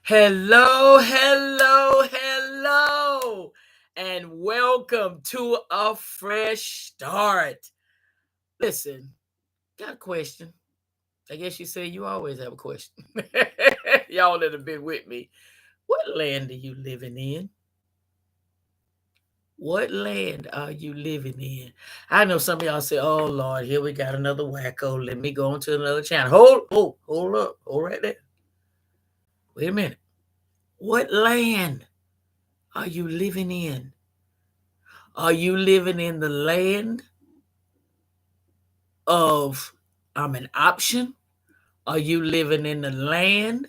Hello, hello, hello, and welcome to a fresh start. Listen, got a question. I guess you say you always have a question. Y'all that have been with me. What land are you living in? What land are you living in? I know some of y'all say, oh Lord, here we got another wacko. Let me go on to another channel. Hold up. Hold right there. Wait a minute. What land are you living in? Are you living in the land of I'm an option? Are you living in the land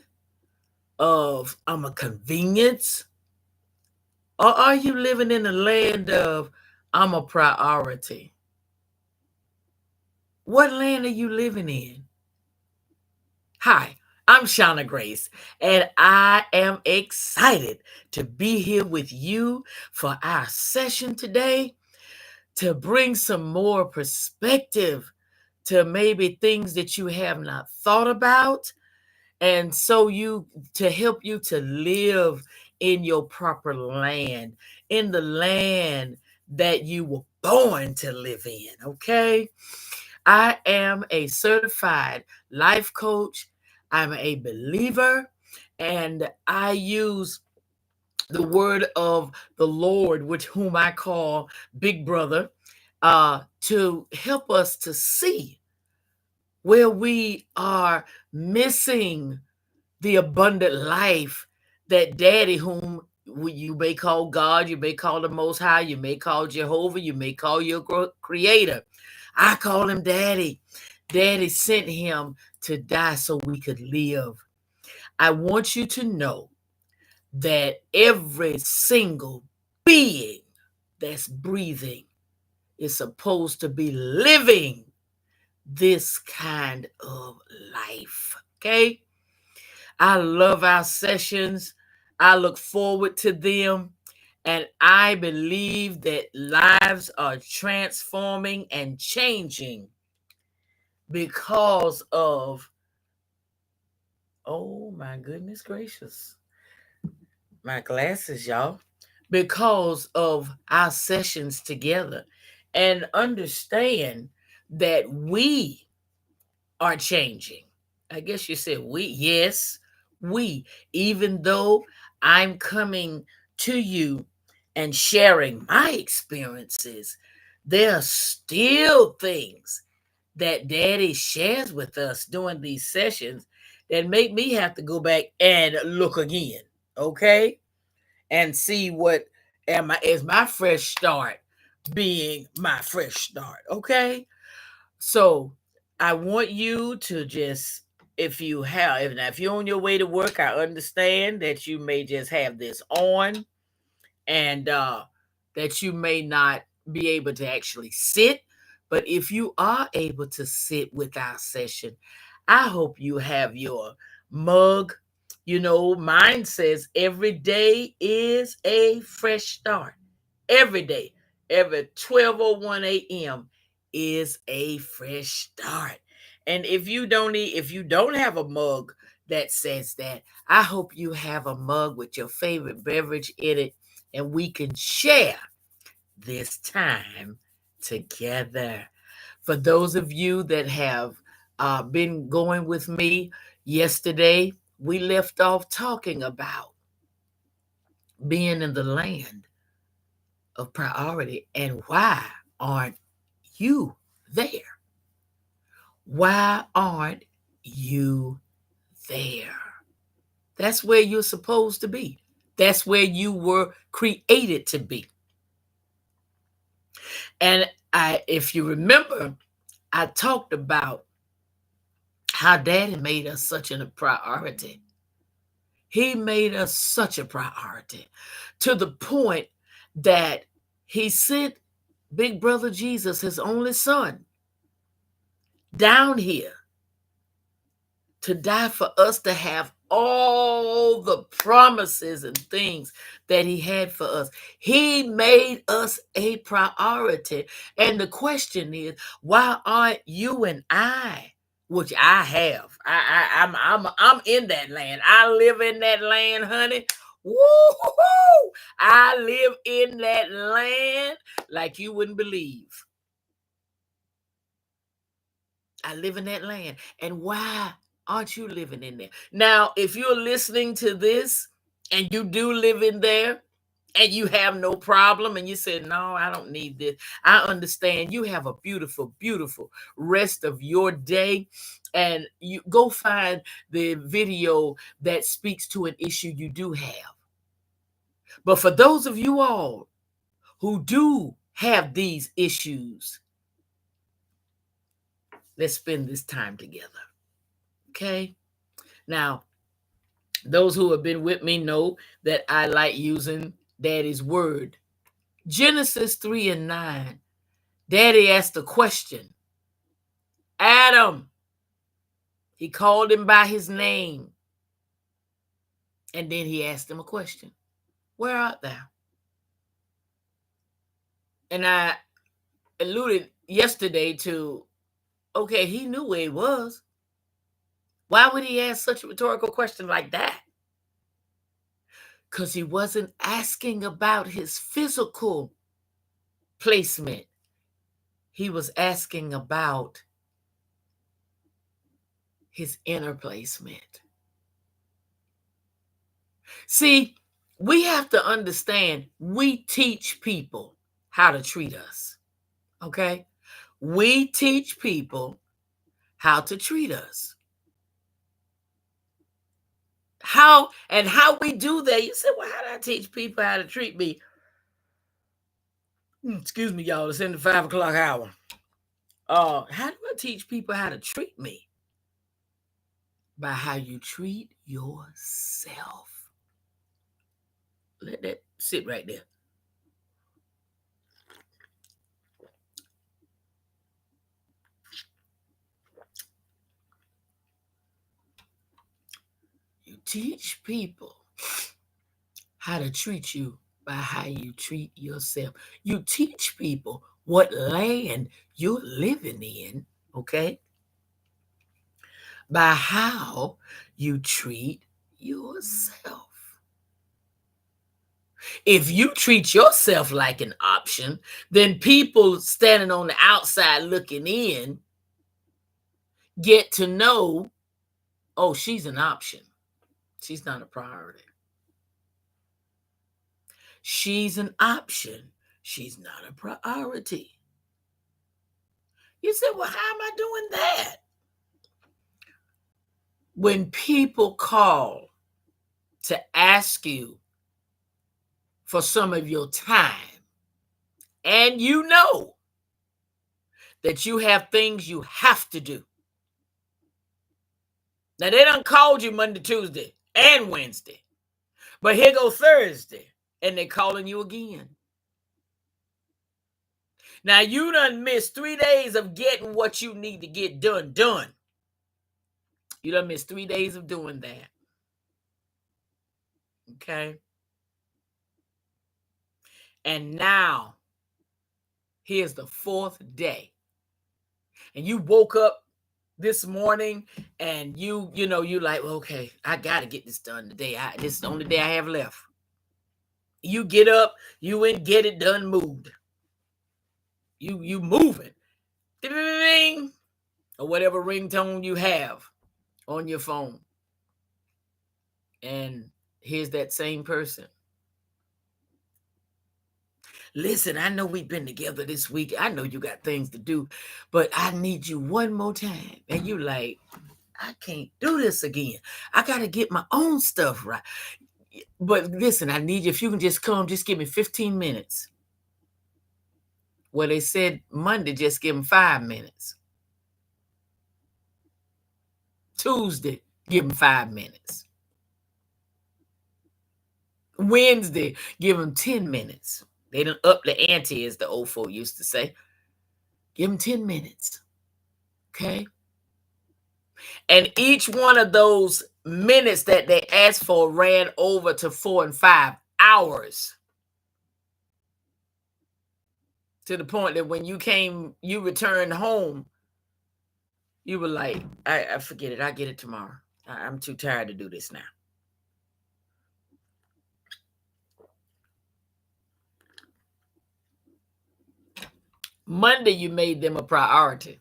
of I'm a convenience? Or are you living in the land of I'm a priority? What land are you living in? Hi, I'm Shauna Grace, and I am excited to be here with you for our session today to bring some more perspective to maybe things that you have not thought about, and so you to help you to live in your proper land, in the land that you were born to live in. Okay, I am a certified life coach. I'm a believer, and I use the word of the Lord, which whom I call Big Brother, to help us to see where we are missing the abundant life that Daddy, whom you may call God, you may call the Most High, you may call Jehovah, you may call your Creator. I call him Daddy. Daddy sent him to die so we could live. I want you to know that every single being that's breathing is supposed to be living this kind of life. Okay? I love our sessions. I look forward to them. And I believe that lives are transforming and changing because of, oh my goodness gracious, my glasses, y'all, because of our sessions together. And understand that we are changing. I guess you said we. Yes, we. Even though I'm coming to you and sharing my experiences, there are still things that Daddy shares with us during these sessions that make me have to go back and look again, okay? And see what am I is my fresh start being my fresh start, okay? So I want you to just, if you have, if you're on your way to work, I understand that you may just have this on, and that you may not be able to actually sit. But if you are able to sit with our session, I hope you have your mug. You know, mine says every day is a fresh start. Every day, every 12:01 a.m. is a fresh start. And if you don't have a mug that says that, I hope you have a mug with your favorite beverage in it, and we can share this time together. For those of you that have been going with me, yesterday we left off talking about being in the land of priority and why aren't you there? Why aren't you there? That's where you're supposed to be. That's where you were created to be. And if you remember, I talked about how Daddy made us such a priority. He made us such a priority to the point that he sent Big Brother Jesus, his only son, down here to die for us to have all the promises and things that he had for us. He made us a priority. And the question is, why aren't you and I which I have. I'm in that land. I live in that land, honey. Woo-hoo-hoo! I live in that land like you wouldn't believe. I live in that land. And why aren't you living in there? Now, if you're listening to this and you do live in there and you have no problem and you say, no, I don't need this, I understand. You have a beautiful, beautiful rest of your day. And you go find the video that speaks to an issue you do have. But for those of you all who do have these issues, let's spend this time together. Okay? Now, those who have been with me know that I like using Daddy's word. Genesis 3:9. Daddy asked a question. Adam. He called him by his name. And then he asked him a question. Where art thou? And I alluded yesterday to, okay, he knew where he was. Why would he ask such a rhetorical question like that? Because he wasn't asking about his physical placement. He was asking about his inner placement. See, we have to understand we teach people how to treat us. Okay? We teach people how to treat us. How we do that? You say, well, how do I teach people how to treat me? Excuse me, y'all. It's in the 5 o'clock hour. How do I teach people how to treat me? By how you treat yourself. Let that sit right there. You teach people how to treat you by how you treat yourself. You teach people what land you're living in, okay? By how you treat yourself. If you treat yourself like an option, then people standing on the outside looking in get to know, oh, she's an option. She's not a priority. She's an option. She's not a priority. You say, well, how am I doing that? When people call to ask you for some of your time, and you know that you have things you have to do. Now, they done called you Monday, Tuesday, and Wednesday. But here go Thursday, and they're calling you again. Now, you done missed 3 days of getting what you need to get done. You done missed 3 days of doing that. Okay? And now, here's the 4th day. And you woke up this morning and you like, okay, I got to get this done today. This is the only day I have left. You get up, you and get it done, moved. You moving. Ding, or whatever ringtone you have on your phone. And here's that same person. Listen, I know we've been together this week. I know you got things to do, but I need you one more time. And you like, I can't do this again. I got to get my own stuff right. But listen, I need you. If you can just come, just give me 15 minutes. Well, they said Monday, just give them 5 minutes. Tuesday, give them 5 minutes. Wednesday, give them 10 minutes. They done up the ante, as the old folk used to say. Give them 10 minutes. Okay? And each one of those minutes that they asked for ran over to 4 and 5 hours. To the point that when you returned home, You were like, I forget it. I get it tomorrow. I'm too tired to do this now. Monday, you made them a priority.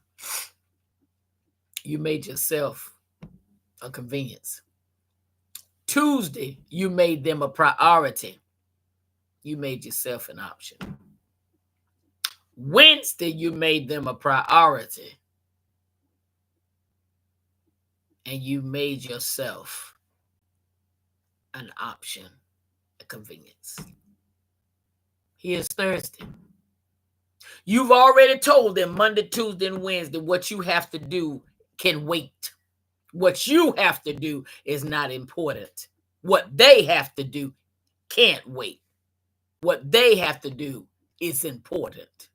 You made yourself a convenience. Tuesday, you made them a priority. You made yourself an option. Wednesday, you made them a priority. And you made yourself an option, a convenience. Here's Thursday. You've already told them Monday, Tuesday, and Wednesday what you have to do can wait. What you have to do is not important. What they have to do can't wait. What they have to do is important.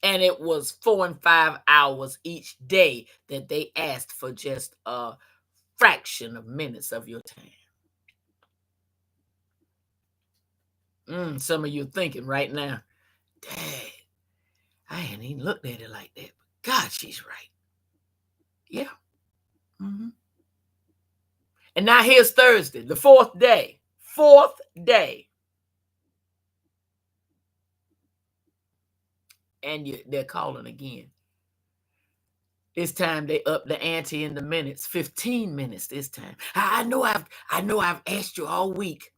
And it was 4 and 5 hours each day that they asked for just a fraction of minutes of your time. Some of you thinking right now, dang, I hadn't even looked at it like that. But God, she's right. Yeah. And now here's Thursday, the fourth day. Fourth day. And they're calling again. This time they up the ante in the minutes. 15 minutes this time. I know I've asked you all week.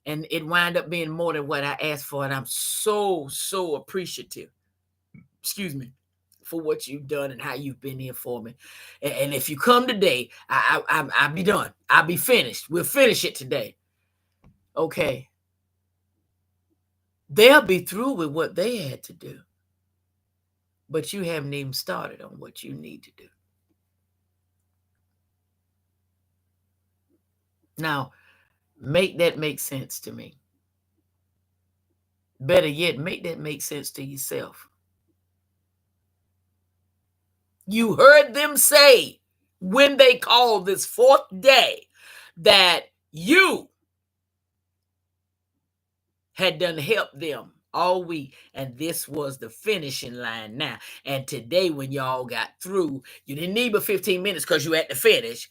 And it wound up being more than what I asked for. And I'm so appreciative. Excuse me. For what you've done and how you've been here for me. And if you come today, I'll be done. I'll be finished. We'll finish it today. Okay. They'll be through with what they had to do. But you haven't even started on what you need to do. Now, make that make sense to me. Better yet, make that make sense to yourself. You heard them say when they called this fourth day that you had done helped them all week, and this was the finishing line now. And today, when y'all got through, you didn't need but 15 minutes because you had to finish.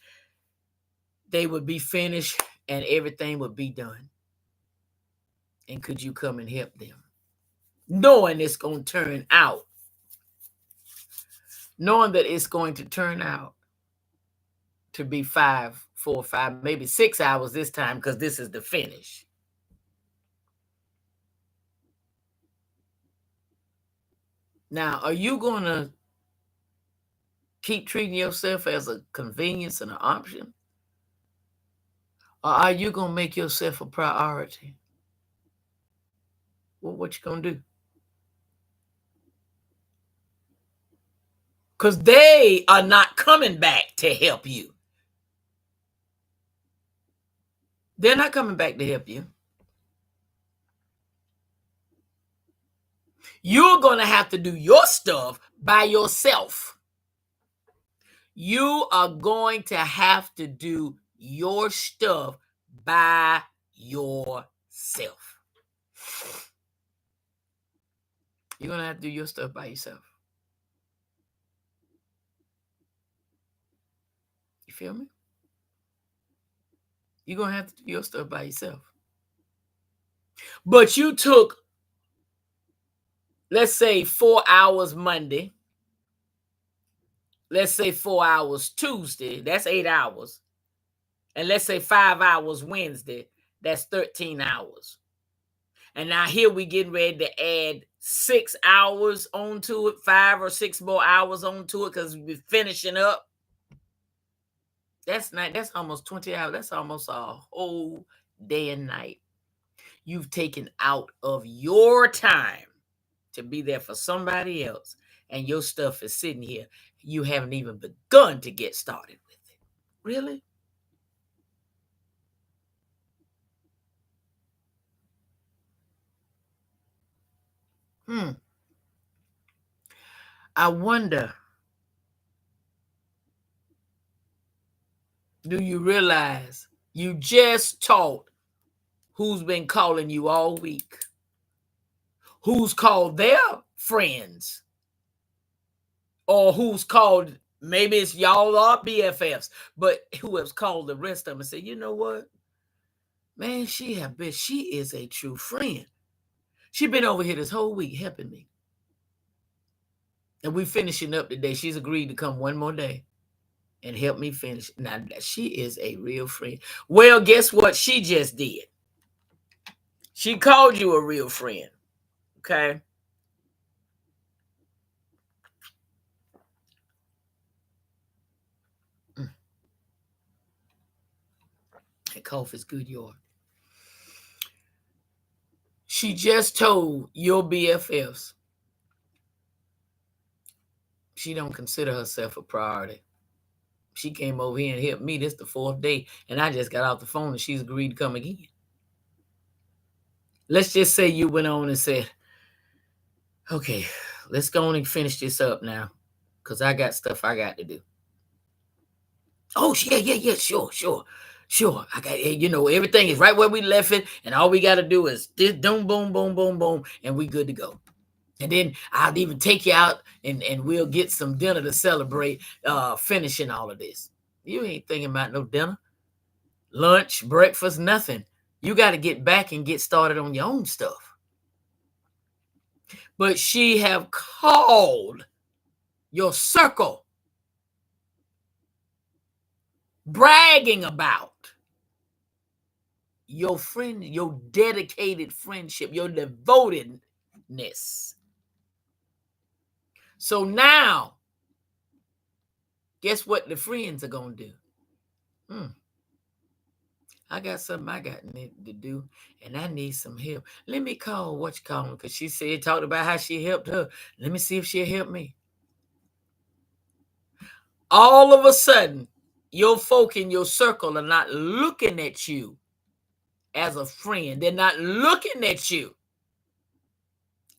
They would be finished and everything would be done. And could you come and help them? Knowing it's going to turn out. Knowing that it's going to turn out to be 4 or 5, maybe 6 hours this time, because this is the finish. Now, are you going to keep treating yourself as a convenience and an option? Or are you going to make yourself a priority? Well, what you going to do? Because they are not coming back to help you. They're not coming back to help you. You're going to have to do your stuff by yourself. You are going to have to do your stuff by yourself. You're going to have to do your stuff by yourself. You feel me? You're going to have to do your stuff by yourself. But you took, let's say, 4 hours Monday. Let's say 4 hours Tuesday. That's 8 hours. And let's say 5 hours Wednesday. That's 13 hours. And now here we getting ready to add 6 hours onto it, 5 or 6 more hours onto it, because we're finishing up. That's almost 20 hours. That's almost a whole day and night you've taken out of your time to be there for somebody else, and your stuff is sitting here. You haven't even begun to get started with it. Really? I wonder, do you realize you just taught who's been calling you all week? Who's called their friends or who's called, maybe it's y'all are BFFs, but who has called the rest of them and say, you know what, man, she is a true friend. She been over here this whole week helping me. And we finishing up today. She's agreed to come one more day and help me finish. Now, she is a real friend. Well, guess what she just did? She called you a real friend. Okay. That cough is good, y'all. She just told your BFFs she don't consider herself a priority. She came over here and helped me. This the fourth day, and I just got off the phone and she's agreed to come again. Let's just say you went on and said, okay, let's go on and finish this up now, because I got stuff I got to do. Oh, yeah, sure. I got, everything is right where we left it, and all we got to do is this, boom, boom, boom, boom, boom, and we good to go. And then I'll even take you out, and we'll get some dinner to celebrate finishing all of this. You ain't thinking about no dinner, lunch, breakfast, nothing. You got to get back and get started on your own stuff. But she have called your circle, bragging about your friend, your dedicated friendship, your devotedness. So now, guess what the friends are going to do? I got something I got to do, and I need some help. Let me call what you call her, because she said, talked about how she helped her. Let me see if she'll help me. All of a sudden, your folk in your circle are not looking at you as a friend. They're not looking at you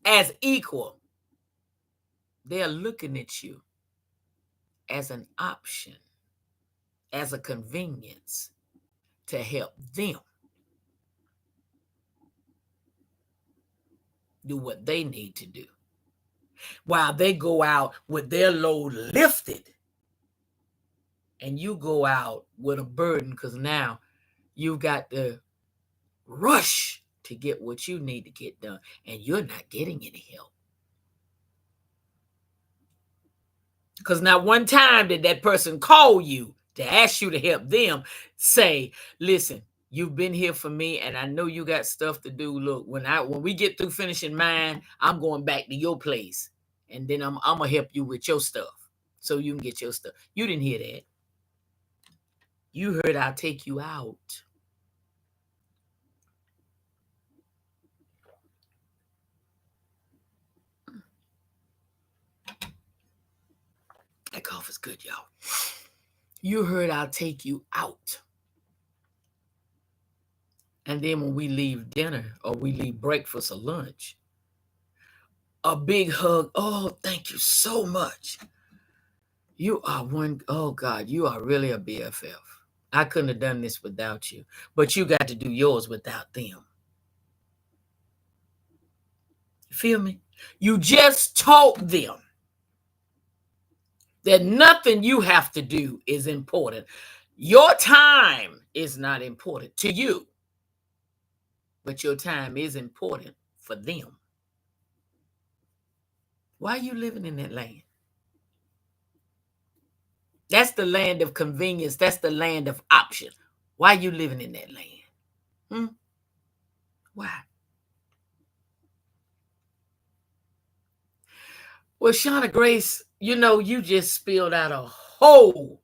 as equal. They're looking at you as an option, as a convenience to help them do what they need to do, while they go out with their load lifted, and you go out with a burden, because now you've got to rush to get what you need to get done, and you're not getting any help. Because not one time did that person call you to ask you to help them, say, listen, you've been here for me, and I know you got stuff to do. Look, when we get through finishing mine, I'm going back to your place, and then I'm gonna help you with your stuff so you can get your stuff. You didn't hear that. You heard I'll take you out. That cough is good, y'all. You heard I'll take you out. And then when we leave dinner or we leave breakfast or lunch, a big hug. Oh, thank you so much. You are one. Oh, God, you are really a BFF. I couldn't have done this without you, but you got to do yours without them. You feel me? You just taught them that nothing you have to do is important. Your time is not important to you, but your time is important for them. Why are you living in that land? That's the land of convenience. That's the land of option. Why are you living in that land? Why? Well, Shauna Grace, you just spilled out a whole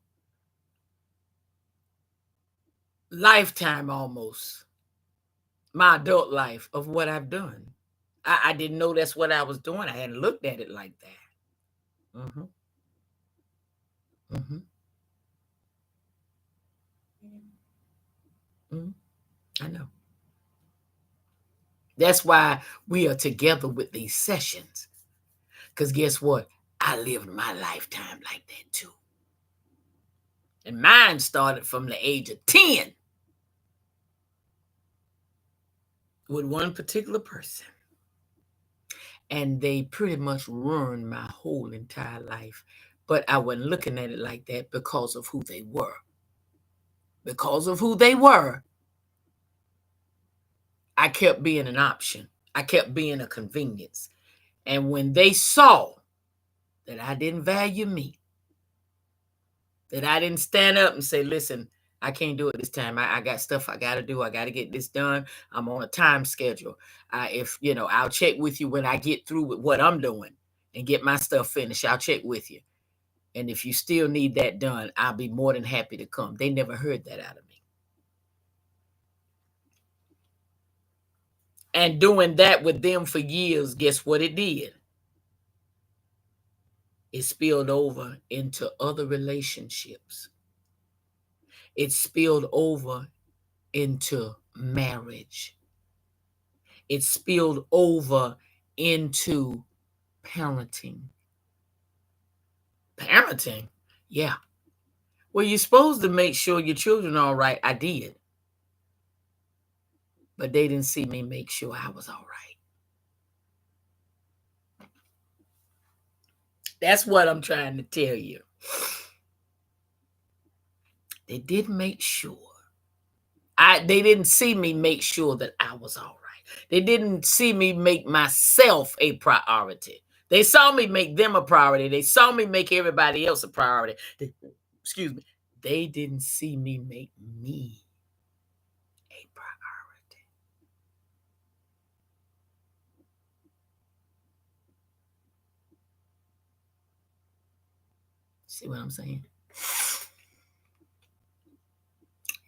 lifetime almost, my adult life, of what I've done. I didn't know that's what I was doing. I hadn't looked at it like that. Mm-hmm. Mm-hmm. Mm-hmm. I know. That's why we are together with these sessions. Because guess what? I lived my lifetime like that too. And mine started from the age of 10 with one particular person. and they pretty much ruined my whole entire life. But I wasn't looking at it like that because of who they were. Because of who they were, I kept being an option. I kept being a convenience. And when they saw that I didn't value me, that I didn't stand up and say, listen, I can't do it this time. I got stuff I got to do. I got to get this done. I'm on a time schedule. If, I'll check with you when I get through with what I'm doing and get my stuff finished. I'll check with you. And if you still need that done, I'll be more than happy to come. They never heard that out of me. And doing that with them for years, guess what it did? It spilled over into other relationships. It spilled over into marriage. It spilled over into parenting. Parenting? Yeah. Well, you're supposed to make sure your children are all right. I did. But they didn't see me make sure I was all right. That's what I'm trying to tell you. They did make sure. They didn't see me make sure that I was all right. They didn't see me make myself a priority. They saw me make them a priority. They saw me make everybody else a priority. Excuse me. They didn't see me make me a priority. See what I'm saying?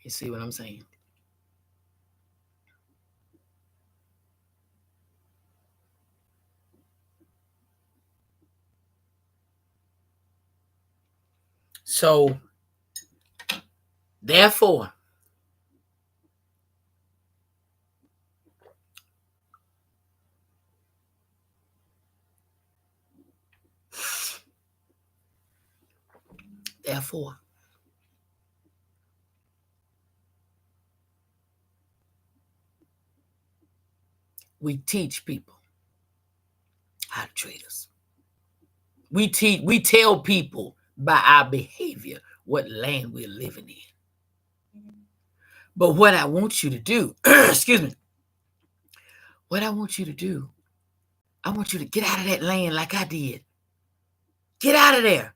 You see what I'm saying? So, therefore, we teach people how to treat us. We tell people by our behavior what land we're living in. But what I want you to do, excuse me, what I want you to do, I want you to get out of that land like I did. Get out of there.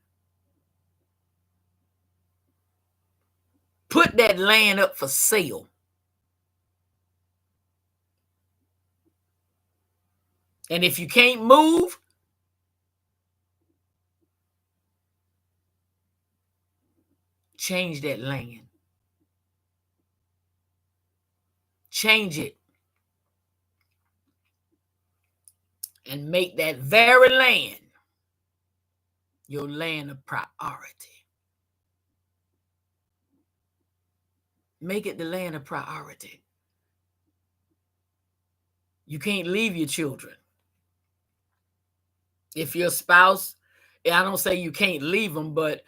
Put that land up for sale. And if you can't move, change that land. Change it. And make that very land your land of priority. Make it the land of priority. You can't leave your children. If your spouse, I don't say you can't leave them, but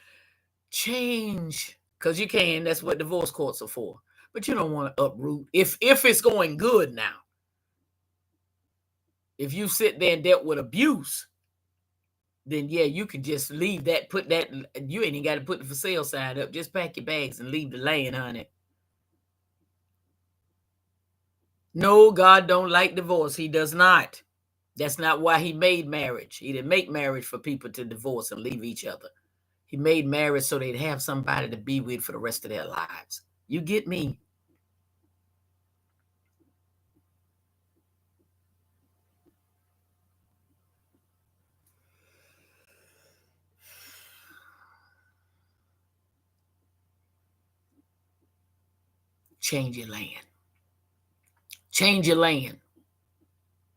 change, because you can. That's what divorce courts are for. But you don't want to uproot. If it's going good now, if you sit there and dealt with abuse, then yeah, you can just leave that, put that, you ain't even got to put the for sale sign up. Just pack your bags and leave the land, honey. No, God don't like divorce. He does not. That's not why he made marriage. He didn't make marriage for people to divorce and leave each other. He made marriage so they'd have somebody to be with for the rest of their lives. You get me? Change your land. Change your land.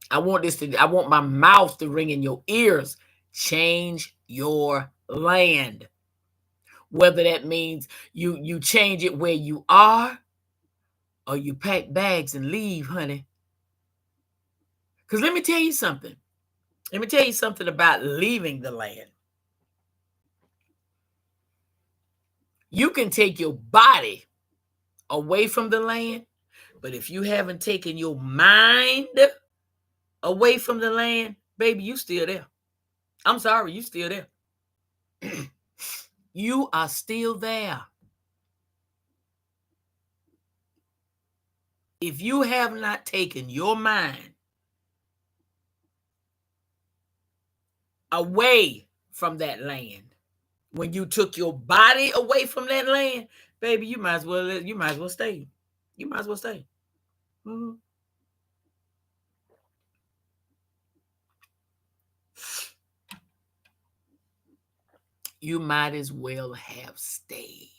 I want my mouth to ring in your ears. Change your land. Whether that means you change it where you are or you pack bags and leave, honey. Because let me tell you something. Let me tell you something about leaving the land. You can take your body away from the land, but if you haven't taken your mind away from the land, baby, you still there. I'm sorry, you still there. You are still there. If you have not taken your mind away from that land, when you took your body away from that land, baby, you might as well stay. You might as well stay. Mhm. You might as well have stayed.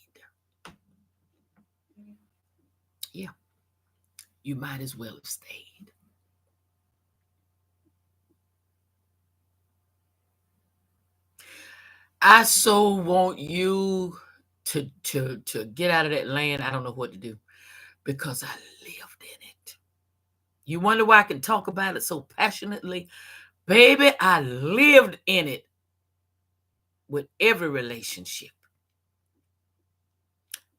Yeah, you might as well have stayed. I so want you to get out of that land. I don't know what to do because I lived in it. You wonder why I can talk about it so passionately? Baby, I lived in it with every relationship.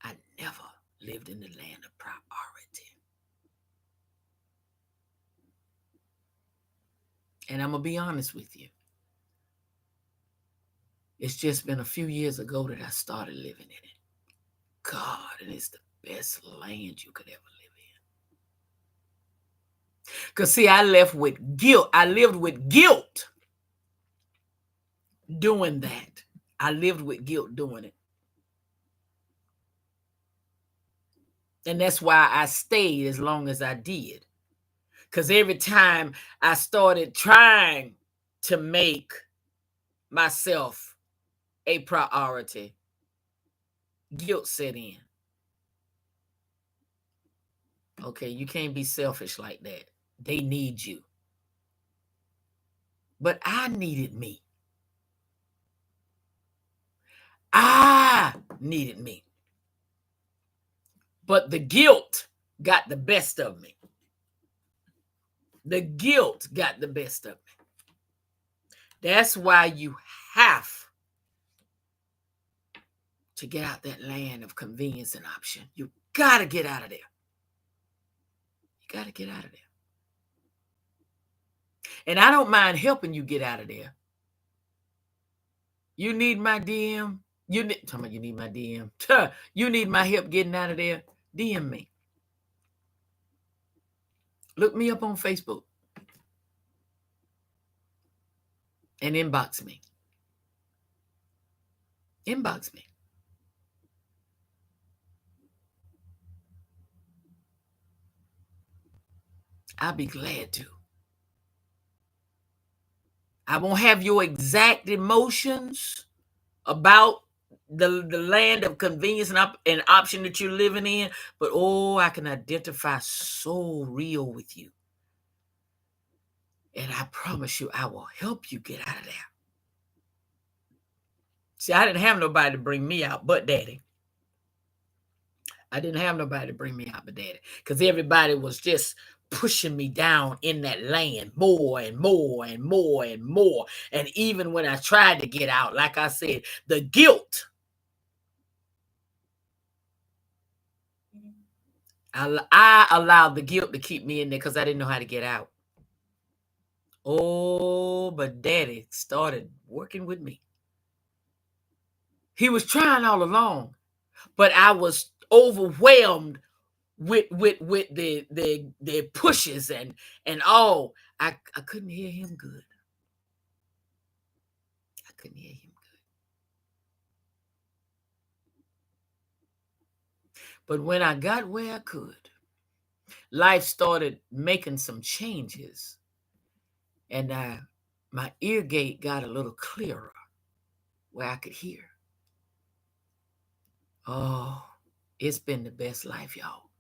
I never lived in the land of priority. And I'm going to be honest with you. It's just been a few years ago that I started living in it. God, it is the best land you could ever live in. Because, see, I left with guilt. I lived with guilt doing that. I lived with guilt doing it. And that's why I stayed as long as I did. Because every time I started trying to make myself a priority, guilt set in. Okay, you can't be selfish like that. They need you. But I needed me. I needed me. But the guilt got the best of me. The guilt got the best of me. That's why you have to get out that land of convenience and option. You got to get out of there. You got to get out of there. And I don't mind helping you get out of there. You need my DM. You need my DM. You need my help getting out of there. DM me. Look me up on Facebook and inbox me. Inbox me. I'll be glad to. I won't have your exact emotions about the land of convenience and option that you're living in, but I can identify so real with you. And I promise you, I will help you get out of there. See, I didn't have nobody to bring me out but Daddy. I didn't have nobody to bring me out but Daddy, because everybody was just pushing me down in that land more and more and more and more. And even when I tried to get out, like I said, the guilt, I allowed the guilt to keep me in there because I didn't know how to get out. But Daddy started working with me. He was trying all along, but I was overwhelmed with the pushes and all. I couldn't hear him good. I couldn't hear him good. But when I got where I could, life started making some changes, and my ear gate got a little clearer where I could hear. Oh, it's been the best life, y'all.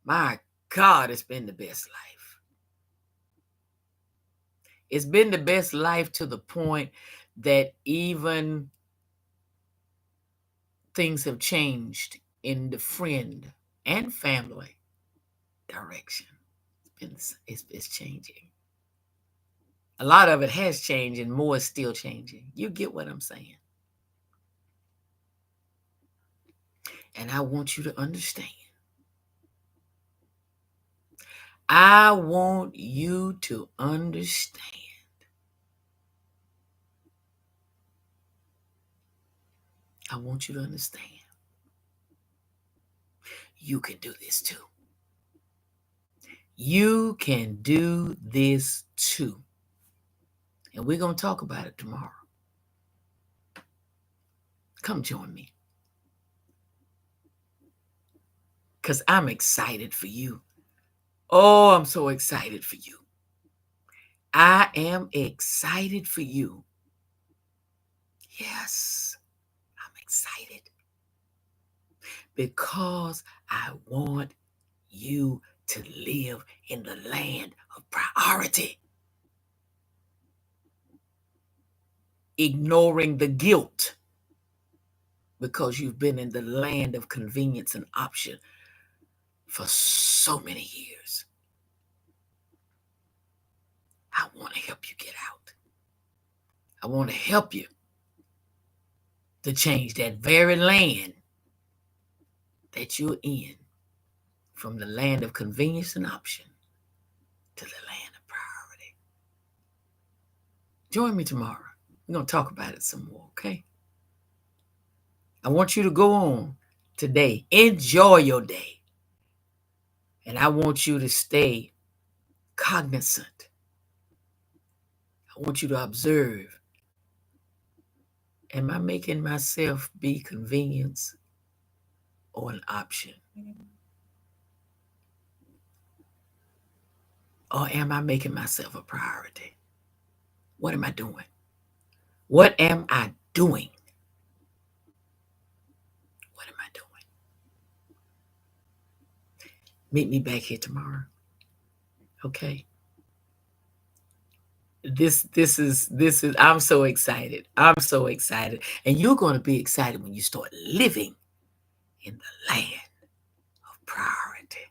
My God, it's been the best life. It's been the best life to the point that even things have changed in the friend and family direction. It's changing. A lot of it has changed and more is still changing. You get what I'm saying? And I want you to understand. I want you to understand I want you to understand you can do this too. You can do this too. And we're going to talk about it tomorrow. Come join me. Because I'm excited for you. Oh, I'm so excited for you. I am excited for you. Yes, I'm excited. Because I want you to live in the land of priority. Ignoring the guilt because you've been in the land of convenience and option for so many years. I want to help you get out. I want to help you to change that very land that you're in from the land of convenience and option to the land of priority. Join me tomorrow. We're going to talk about it some more, okay? I want you to go on today. Enjoy your day. And I want you to stay cognizant. I want you to observe. Am I making myself be convenience or an option? Or am I making myself a priority? What am I doing? What am I doing? What am I doing? Meet me back here tomorrow. Okay. This is I'm so excited. I'm so excited. And you're going to be excited when you start living in the land of priority.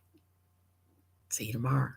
See you tomorrow.